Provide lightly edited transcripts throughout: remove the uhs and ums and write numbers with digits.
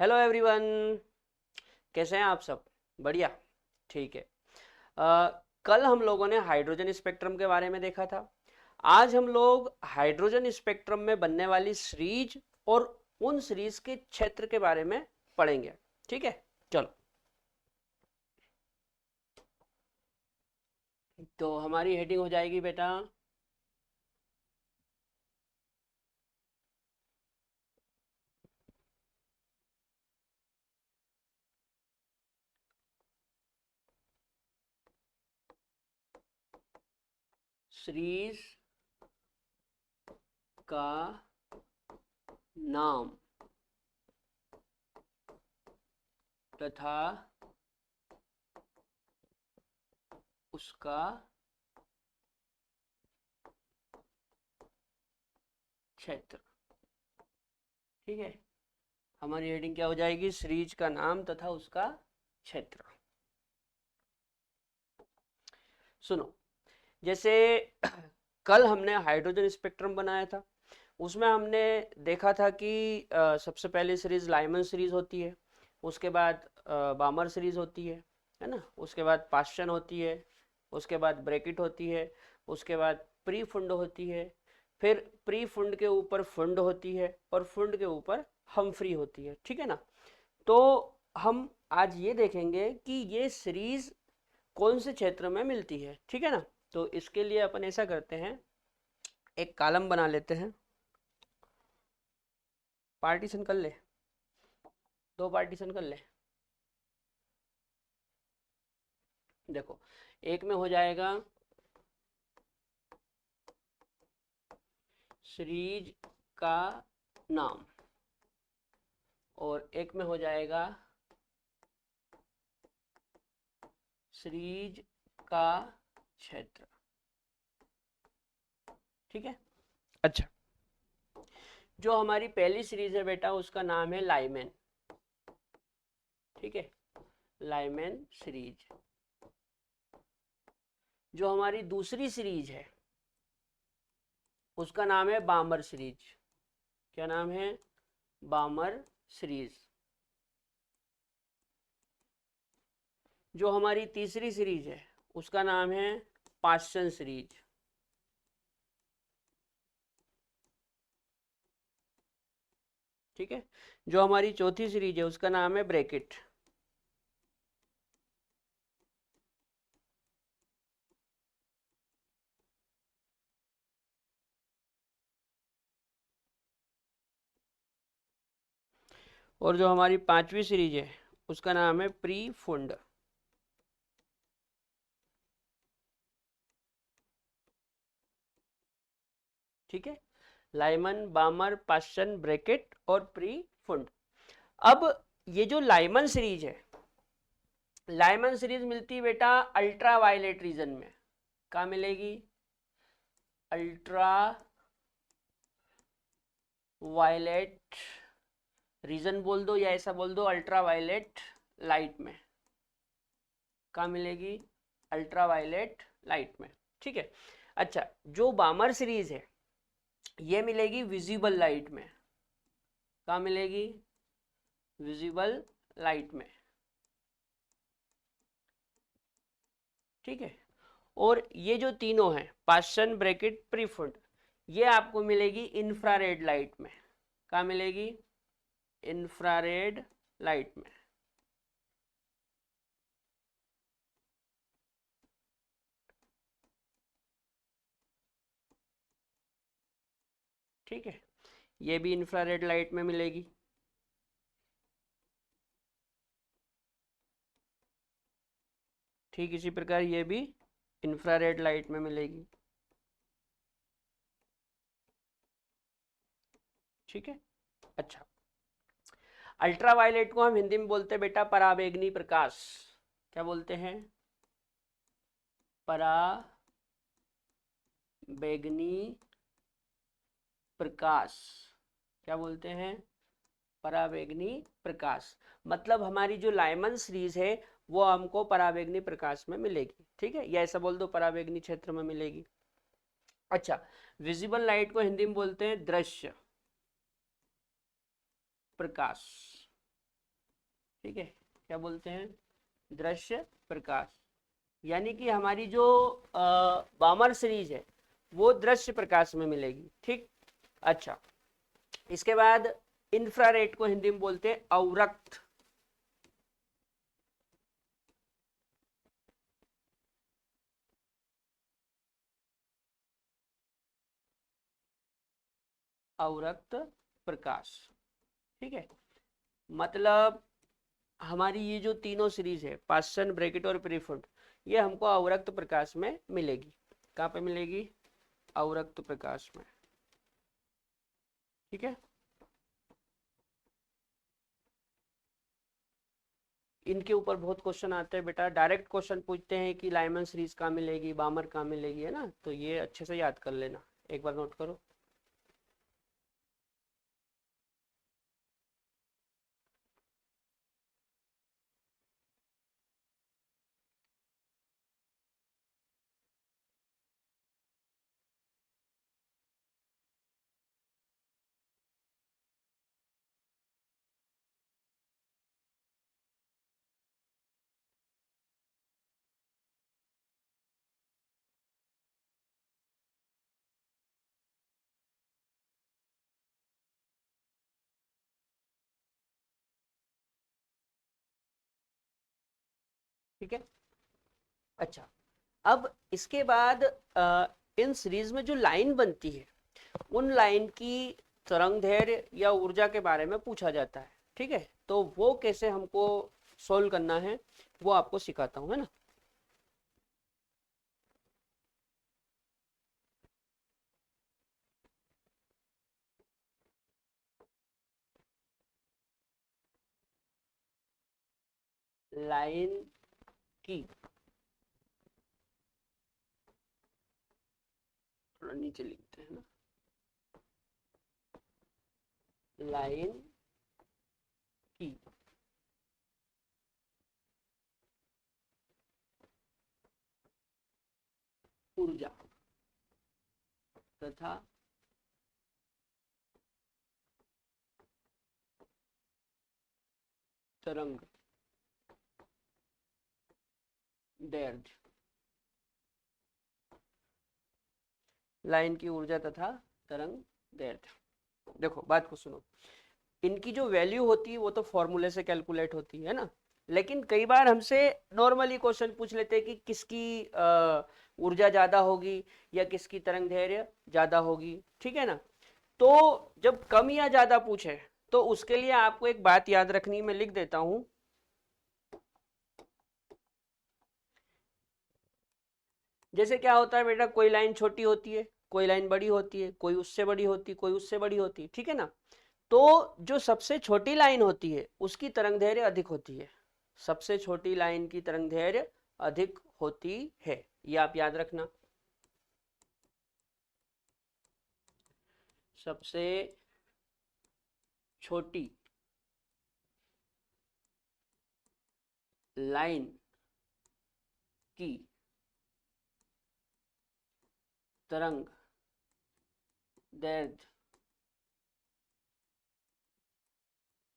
Hello everyone. कैसे हैं आप सब? बढ़िया। ठीक है। कल हम लोगों ने हाइड्रोजन स्पेक्ट्रम के बारे में देखा था। आज हम लोग हाइड्रोजन स्पेक्ट्रम में बनने वाली सीरीज और उन सीरीज के क्षेत्र के बारे में पढ़ेंगे। ठीक है, चलो। तो हमारी हेडिंग हो जाएगी बेटा सीरीज का नाम तथा उसका क्षेत्र। ठीक है, हमारी हेडिंग क्या हो जाएगी? सीरीज का नाम तथा उसका क्षेत्र। सुनो, जैसे कल हमने हाइड्रोजन स्पेक्ट्रम बनाया था, उसमें हमने देखा था कि सबसे पहले सीरीज लाइमन सीरीज होती है, उसके बाद बामर सीरीज होती है ना, उसके बाद पाश्चन होती है, उसके बाद ब्रैकेट होती है, उसके बाद प्री फुंड होती है, फिर प्री फुंड के ऊपर फुंड होती है और फुंड के ऊपर हमफ्री होती है। ठीक है ना? तो हम आज ये देखेंगे कि ये सीरीज कौन से क्षेत्र में मिलती है। ठीक है ना? तो इसके लिए अपन ऐसा करते हैं, एक कॉलम बना लेते हैं। पार्टीशन कर ले, दो पार्टीशन कर ले। देखो, एक में हो जाएगा सीरीज का नाम और एक में हो जाएगा सीरीज का क्षेत्र। ठीक है, अच्छा। जो हमारी पहली सीरीज है बेटा, उसका नाम है लाइमेन। ठीक है, लाइमेन सीरीज। जो हमारी दूसरी सीरीज है, उसका नाम है बामर सीरीज। क्या नाम है? बामर सीरीज। जो हमारी तीसरी सीरीज है, उसका नाम है पाश्चन सीरीज। ठीक है, जो हमारी चौथी सीरीज है, उसका नाम है ब्रैकेट। और जो हमारी पांचवी सीरीज है, उसका नाम है प्री फुंड। ठीक है, लाइमन, बामर, पाश्चन, ब्रैकेट और प्री फुंड। अब ये जो लाइमन सीरीज है, लाइमन सीरीज मिलती है बेटा अल्ट्रा वायलेट रीजन में। कहाँ मिलेगी? अल्ट्रा वायलेट रीजन बोल दो या ऐसा बोल दो, अल्ट्रा वायलेट लाइट में। कहाँ मिलेगी? अल्ट्रा वायलेट लाइट में। ठीक है, अच्छा। जो बामर सीरीज है, ये मिलेगी विजिबल लाइट में। कहाँ मिलेगी? विजिबल लाइट में। ठीक है, और ये जो तीनों हैं, पाश्चन, ब्रैकेट, प्रीफुंड, ये आपको मिलेगी इंफ्रारेड लाइट में। कहाँ मिलेगी? इंफ्रारेड लाइट में। ठीक है, ये भी इंफ्रारेड लाइट में मिलेगी। ठीक इसी प्रकार ये भी इंफ्रारेड लाइट में मिलेगी। ठीक है, अच्छा। अल्ट्रावायलेट को हम हिंदी में बोलते हैं बेटा पराबैंगनी प्रकाश। क्या बोलते हैं? पराबैंगनी प्रकाश। क्या बोलते हैं? पराबैंगनी प्रकाश। मतलब हमारी जो लाइमन सीरीज है, वो हमको पराबैंगनी प्रकाश में मिलेगी। ठीक है, या ऐसा बोल दो पराबैंगनी क्षेत्र में मिलेगी। अच्छा, विजिबल लाइट को हिंदी में बोलते हैं दृश्य प्रकाश। ठीक है, क्या बोलते हैं, दृश्य प्रकाश। यानी कि हमारी जो बामर सीरीज है वो दृश्य प्रकाश में मिलेगी। ठीक, अच्छा, इसके बाद इंफ्रारेड को हिंदी में बोलते हैं अवरक्त। अवरक्त प्रकाश, ठीक है, मतलब हमारी ये जो तीनों सीरीज है, पास्सन, ब्रैकेट और पेरिफेरल, ये हमको अवरक्त प्रकाश में मिलेगी। कहाँ पे मिलेगी, अवरक्त प्रकाश में। ठीक है, इनके ऊपर बहुत क्वेश्चन आते हैं बेटा, डायरेक्ट क्वेश्चन पूछते हैं कि लाइमन सीरीज कहाँ मिलेगी, बामर कहाँ मिलेगी, है ना, तो ये अच्छे से याद कर लेना, एक बार नोट करो। ठीक है, अच्छा, अब इसके बाद इन सीरीज में जो लाइन बनती है उन लाइन की तरंग दैर्घ्य या ऊर्जा के बारे में पूछा जाता है। ठीक है, तो वो कैसे हमको सोल्व करना है वो आपको सिखाता हूं, है ना। लाइन की, थोड़ा नीचे लिखते हैं ना, लाइन की ऊर्जा तथा तरंग दैर्घ्य, लाइन की ऊर्जा तथा तरंग दैर्घ्य। देखो बात को सुनो, इनकी जो वैल्यू होती है वो तो फॉर्मूले से कैलकुलेट होती है ना, लेकिन कई बार हमसे नॉर्मली क्वेश्चन पूछ लेते हैं कि किसकी ऊर्जा ज्यादा होगी या किसकी तरंग दैर्घ्य ज्यादा होगी। ठीक है ना, तो जब कम या ज्यादा पूछे तो उसके लिए आपको एक बात याद रखनी, मैं लिख देता हूं। जैसे क्या होता है बेटा, कोई लाइन छोटी होती है, कोई लाइन बड़ी होती है, कोई उससे बड़ी होती है, कोई उससे बड़ी होती है। ठीक है ना, तो जो सबसे छोटी लाइन होती है उसकी तरंग दैर्घ्य अधिक होती है, सबसे छोटी लाइन की तरंग दैर्घ्य अधिक होती है, ये आप याद रखना। सबसे छोटी लाइन की तरंग दैर्घ्य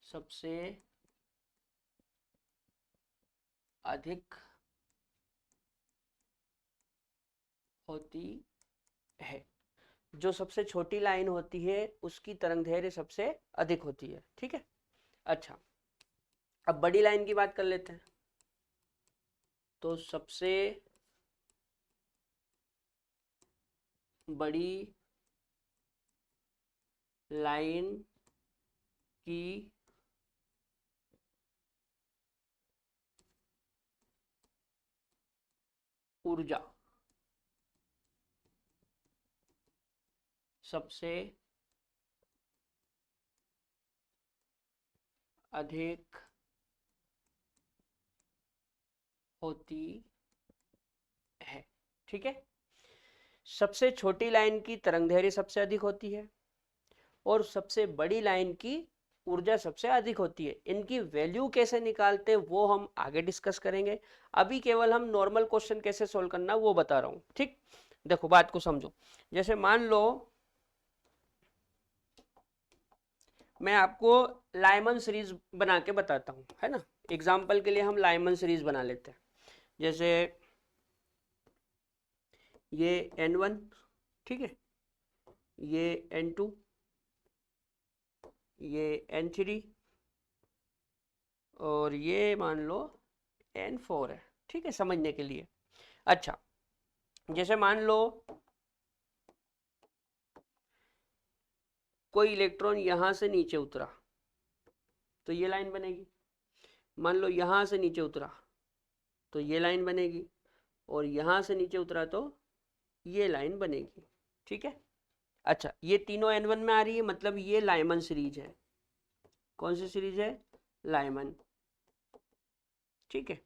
सबसे अधिक होती है। जो सबसे छोटी लाइन होती है उसकी तरंग दैर्घ्य सबसे अधिक होती है। ठीक है, अच्छा, अब बड़ी लाइन की बात कर लेते हैं। तो सबसे बड़ी लाइन की ऊर्जा सबसे अधिक होती है। ठीक है, सबसे छोटी लाइन की तरंग दैर्घ्य सबसे अधिक होती है और सबसे बड़ी लाइन की ऊर्जा सबसे अधिक होती है। इनकी वैल्यू कैसे निकालते हैं वो हम आगे डिस्कस करेंगे, अभी केवल हम नॉर्मल क्वेश्चन कैसे सोल्व करना वो बता रहा हूं। ठीक, देखो बात को समझो, जैसे मान लो मैं आपको लाइमन सीरीज बना के बताता हूँ, है ना। एग्जाम्पल के लिए हम लाइमन सीरीज बना लेते हैं। जैसे ये N1, ठीक है, ये N2, ये N3 और ये मान लो N4 है, ठीक है, समझने के लिए। अच्छा, जैसे मान लो कोई इलेक्ट्रॉन यहां से नीचे उतरा तो ये लाइन बनेगी। मान लो यहां से नीचे उतरा तो ये लाइन बनेगी, और यहां से नीचे उतरा तो ये लाइन बनेगी, ठीक है। अच्छा, ये तीनों N1 में आ रही है, मतलब ये लाइमन सीरीज है। कौन सी सीरीज है? लाइमन, ठीक है।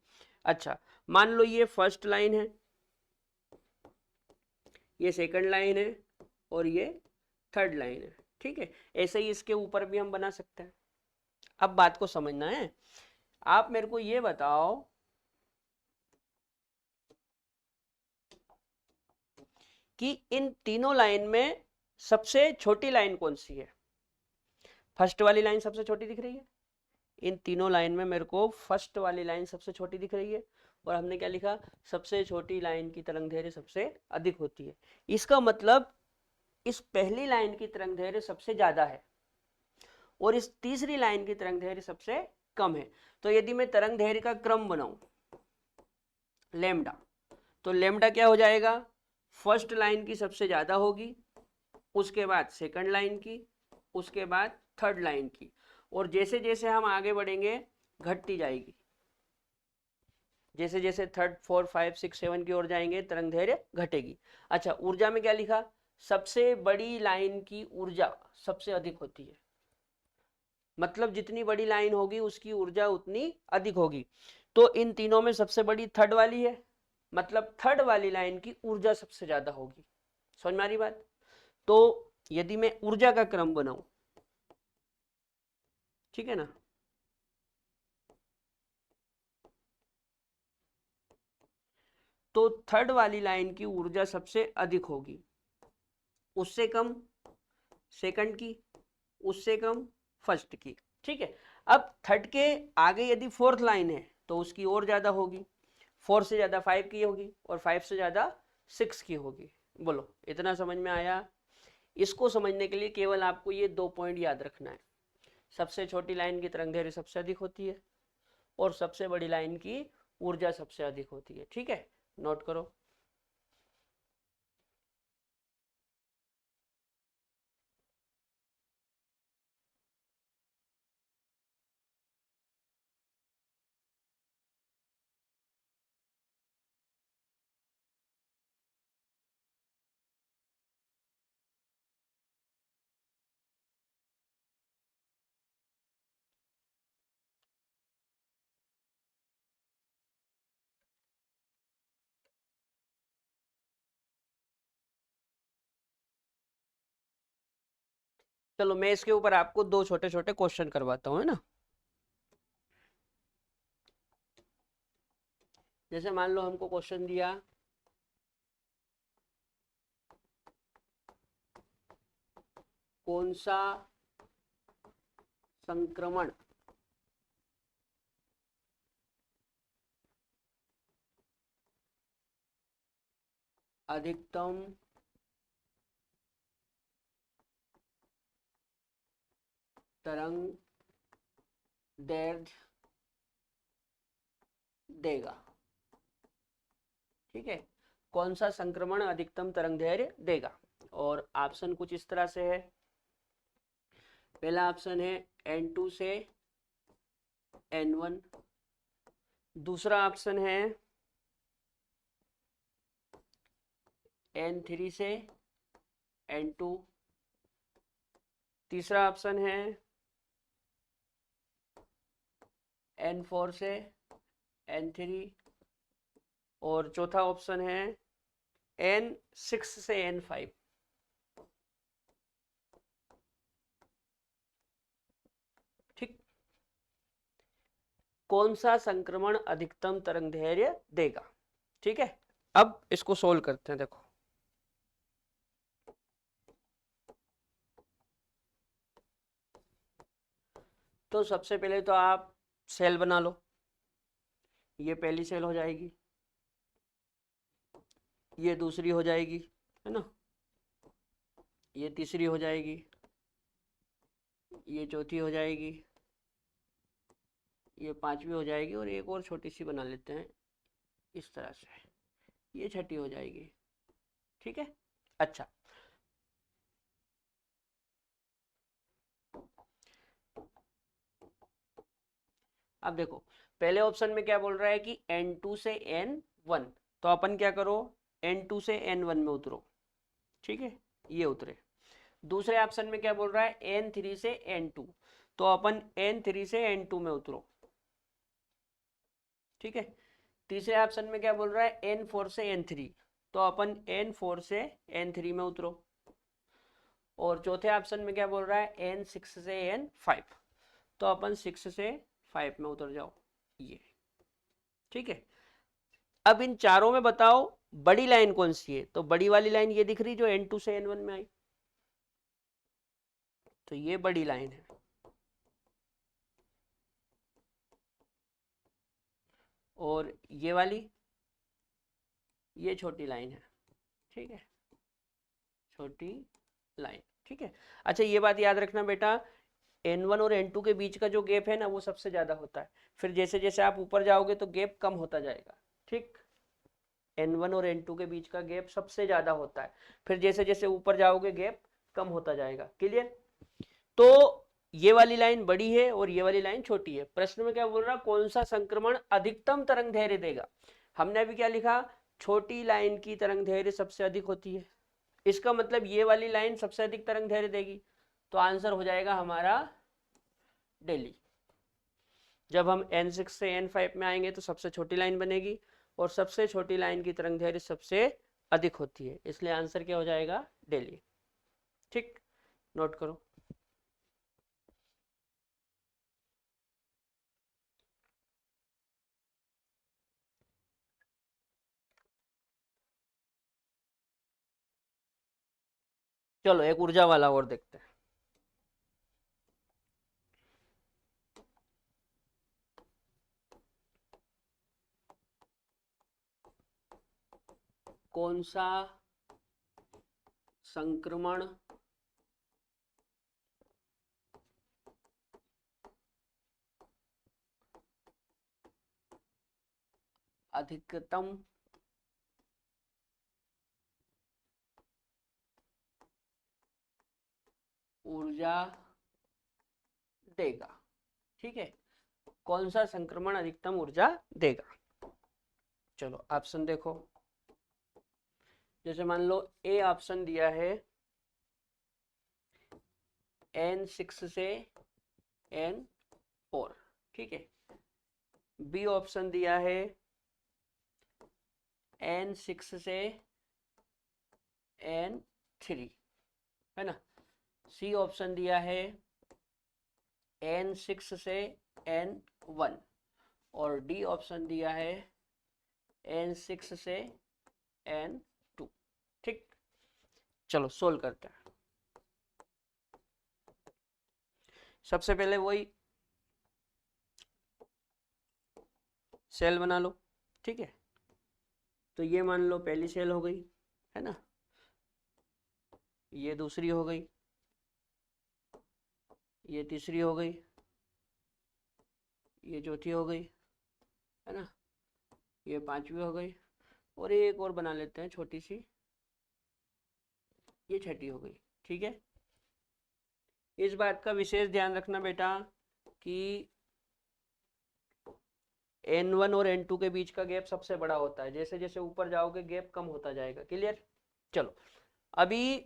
अच्छा, मान लो ये फर्स्ट लाइन है, ये सेकंड लाइन है और ये थर्ड लाइन है, ठीक है। ऐसे ही इसके ऊपर भी हम बना सकते हैं। अब बात को समझना है। आप मेरे को ये बताओ कि इन तीनों लाइन में सबसे छोटी लाइन कौन सी है? फर्स्ट वाली लाइन सबसे छोटी दिख रही है। इन तीनों लाइन में मेरे को फर्स्ट वाली लाइन सबसे छोटी दिख रही है, और हमने क्या लिखा? सबसे छोटी लाइन की तरंग दैर्घ्य सबसे अधिक होती है। इसका मतलब इस पहली लाइन की तरंग दैर्घ्य सबसे ज्यादा है और इस तीसरी लाइन की तरंग दैर्घ्य सबसे कम है। तो यदि मैं तरंग दैर्घ्य का क्रम बनाऊं लेमडा, तो लेमडा क्या हो जाएगा? फर्स्ट लाइन की सबसे ज्यादा होगी, उसके बाद सेकंड लाइन की, उसके बाद थर्ड लाइन की, और जैसे जैसे हम आगे बढ़ेंगे घटती जाएगी। जैसे जैसे third, four, five, six, seven की ओर जाएंगे तरंग दैर्घ्य घटेगी। अच्छा, ऊर्जा में क्या लिखा? सबसे बड़ी लाइन की ऊर्जा सबसे अधिक होती है, मतलब जितनी बड़ी लाइन होगी उसकी ऊर्जा उतनी अधिक होगी। तो इन तीनों में सबसे बड़ी थर्ड वाली है, मतलब थर्ड वाली लाइन की ऊर्जा सबसे ज्यादा होगी। समझ में आ रही बात? तो यदि मैं ऊर्जा का क्रम बनाऊं, ठीक है ना, तो थर्ड वाली लाइन की ऊर्जा सबसे अधिक होगी, उससे कम सेकंड की, उससे कम फर्स्ट की, ठीक है। अब थर्ड के आगे यदि फोर्थ लाइन है तो उसकी और ज्यादा होगी, फोर से ज्यादा फाइव की होगी और फाइव से ज्यादा सिक्स की होगी। बोलो, इतना समझ में आया? इसको समझने के लिए केवल आपको ये दो पॉइंट याद रखना है। सबसे छोटी लाइन की तरंग दैर्घ्य सबसे अधिक होती है और सबसे बड़ी लाइन की ऊर्जा सबसे अधिक होती है, ठीक है। नोट करो। चलो, मैं इसके ऊपर आपको दो छोटे छोटे क्वेश्चन करवाता हूँ, है ना। जैसे मान लो हमको क्वेश्चन दिया, कौन सा संक्रमण अधिकतम तरंग दैर्घ्य देगा, ठीक है। कौन सा संक्रमण अधिकतम तरंग दैर्घ्य देगा? और ऑप्शन कुछ इस तरह से है। पहला ऑप्शन है N2 से N1, दूसरा ऑप्शन है N3 से N2, तीसरा ऑप्शन है N4 से N3, और चौथा ऑप्शन है N6 से N5। ठीक, कौन सा संक्रमण अधिकतम तरंग दैर्घ्य देगा? ठीक है, अब इसको सोल्व करते हैं। देखो, तो सबसे पहले तो आप सेल बना लो, ये पहली सेल हो जाएगी, ये दूसरी हो जाएगी, है ना, ये तीसरी हो जाएगी, ये चौथी हो जाएगी, ये पांचवी हो जाएगी, और एक और छोटी सी बना लेते हैं इस तरह से, ये छठी हो जाएगी। ठीक है। अच्छा, अब देखो पहले ऑप्शन में क्या बोल रहा है कि N2 से N1, तो अपन क्या करो, N2 से N1 में उतरो। ठीक है, ये उतरे। दूसरे ऑप्शन में क्या बोल रहा है, N3 से N2, तो अपन N3 से N2 में उतरो। ठीक है। तीसरे ऑप्शन में क्या बोल रहा है, N4 से N3, तो अपन N4 से N3 में उतरो। और चौथे ऑप्शन में क्या बोल रहा है, N6 से N5, तो अपन 6 से 5 में उतर जाओ, ये। ठीक है। अब इन चारों में बताओ बड़ी लाइन कौन सी है, तो बड़ी वाली लाइन ये दिख रही जो N2 से N1 में आई, तो ये बड़ी लाइन है। और ये वाली, ये छोटी लाइन है। ठीक है, छोटी लाइन। ठीक है। अच्छा, ये बात याद रखना बेटा, N1 और N2 के बीच का जो गैप है ना, वो सबसे ज्यादा होता है। फिर जैसे जैसे आप ऊपर जाओगे तो गैप कम होता जाएगा। ठीक, N1 और N2 के बीच का गैप सबसे ज्यादा होता है, फिर जैसे जैसे ऊपर जाओगे गैप कम होता जाएगा। क्लियर। तो ये वाली लाइन बड़ी है और ये वाली लाइन छोटी है। प्रश्न में क्या बोल रहा, कौन सा संक्रमण अधिकतम तरंग दैर्घ्य देगा। हमने अभी क्या लिखा, छोटी लाइन की तरंग दैर्घ्य सबसे अधिक होती है, इसका मतलब ये वाली लाइन सबसे अधिक तरंग दैर्घ्य देगी, तो आंसर हो जाएगा हमारा दिल्ली। जब हम N6 से N5 में आएंगे तो सबसे छोटी लाइन बनेगी, और सबसे छोटी लाइन की तरंग दैर्घ्य सबसे अधिक होती है, इसलिए आंसर क्या हो जाएगा, दिल्ली। ठीक, नोट करो। चलो एक ऊर्जा वाला और देखते हैं। कौन सा संक्रमण अधिकतम ऊर्जा देगा। ठीक है, कौन सा संक्रमण अधिकतम ऊर्जा देगा। चलो ऑप्शन देखो, जैसे मान लो ए ऑप्शन दिया है N6 से N4। ठीक है। बी ऑप्शन दिया है N6 से N3, है ना। सी ऑप्शन दिया है N6 से N1, और डी ऑप्शन दिया है N6 से N2। ठीक, चलो सोल्व करते हैं। सबसे पहले वही सेल बना लो। ठीक है, तो ये मान लो पहली सेल हो गई, है ना, ये दूसरी हो गई, ये तीसरी हो गई, ये चौथी हो गई, है ना, ये पांचवी हो गई, और एक और बना लेते हैं छोटी सी, ये छठी हो गई। ठीक है। इस बात का विशेष ध्यान रखना बेटा कि N1 और N2 के बीच का गैप सबसे बड़ा होता है, जैसे जैसे ऊपर जाओगे गैप कम होता जाएगा। क्लियर। चलो अभी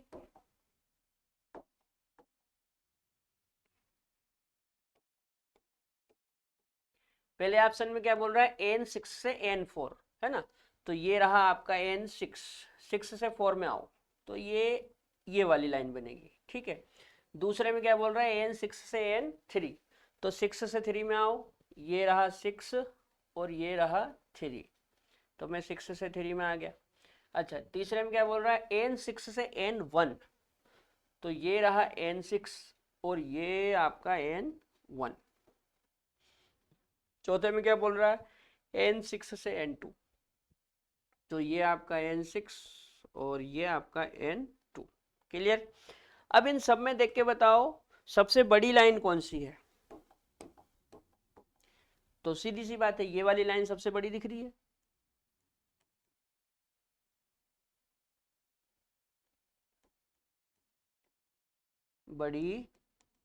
पहले ऑप्शन में क्या बोल रहा है, N6 से N4, है ना, तो ये रहा आपका N6, 6 से 4 में आओ, तो ये वाली लाइन बनेगी। ठीक है। दूसरे में क्या बोल रहा है, N6 से N3, तो 6 से 3 में आओ, ये रहा 6 और ये रहा 3, तो मैं 6 से 3 में आ गया। अच्छा, तीसरे में क्या बोल रहा है, N6 से N1, तो ये रहा N6 और ये आपका N1। चौथे में क्या बोल रहा है, N6 से N2, तो ये आपका N6 और ये आपका N2। क्लियर। अब इन सब में देख के बताओ सबसे बड़ी लाइन कौन सी है, तो सीधी सी बात है ये वाली लाइन सबसे बड़ी दिख रही है। बड़ी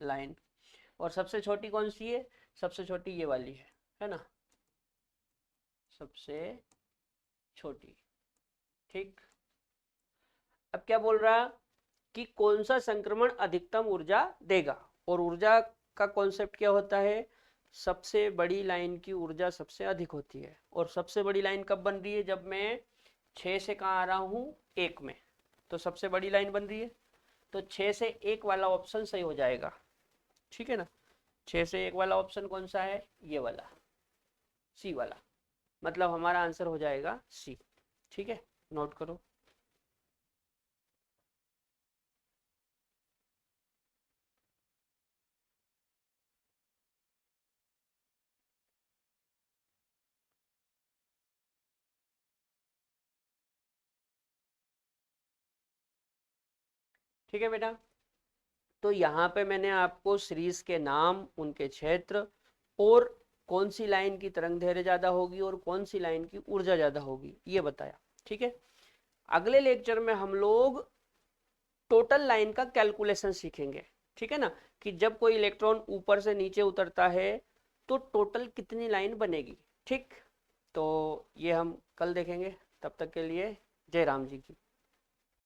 लाइन। और सबसे छोटी कौन सी है, सबसे छोटी ये वाली है ना, सबसे छोटी। ठीक। अब क्या बोल रहा कि कौन सा संक्रमण अधिकतम ऊर्जा देगा, और ऊर्जा का कॉन्सेप्ट क्या होता है, सबसे बड़ी लाइन की ऊर्जा सबसे अधिक होती है। और सबसे बड़ी लाइन कब बन रही है, जब मैं 6 से कहाँ आ रहा हूँ 1 में, तो सबसे बड़ी लाइन बन रही है। तो 6 से 1 वाला ऑप्शन सही हो जाएगा, ठीक है ना। 6 से 1 वाला ऑप्शन कौन सा है, ये वाला, सी वाला, मतलब हमारा आंसर हो जाएगा सी। ठीक है, नोट करो। ठीक है बेटा, तो यहाँ पे मैंने आपको सीरीज के नाम, उनके क्षेत्र, और कौन सी लाइन की तरंग दैर्घ्य ज़्यादा होगी और कौन सी लाइन की ऊर्जा ज़्यादा होगी ये बताया। ठीक है, अगले लेक्चर में हम लोग टोटल लाइन का कैलकुलेशन सीखेंगे। ठीक है ना, कि जब कोई इलेक्ट्रॉन ऊपर से नीचे उतरता है तो टोटल कितनी लाइन बनेगी। ठीक, तो ये हम कल देखेंगे। तब तक के लिए जय राम जी की।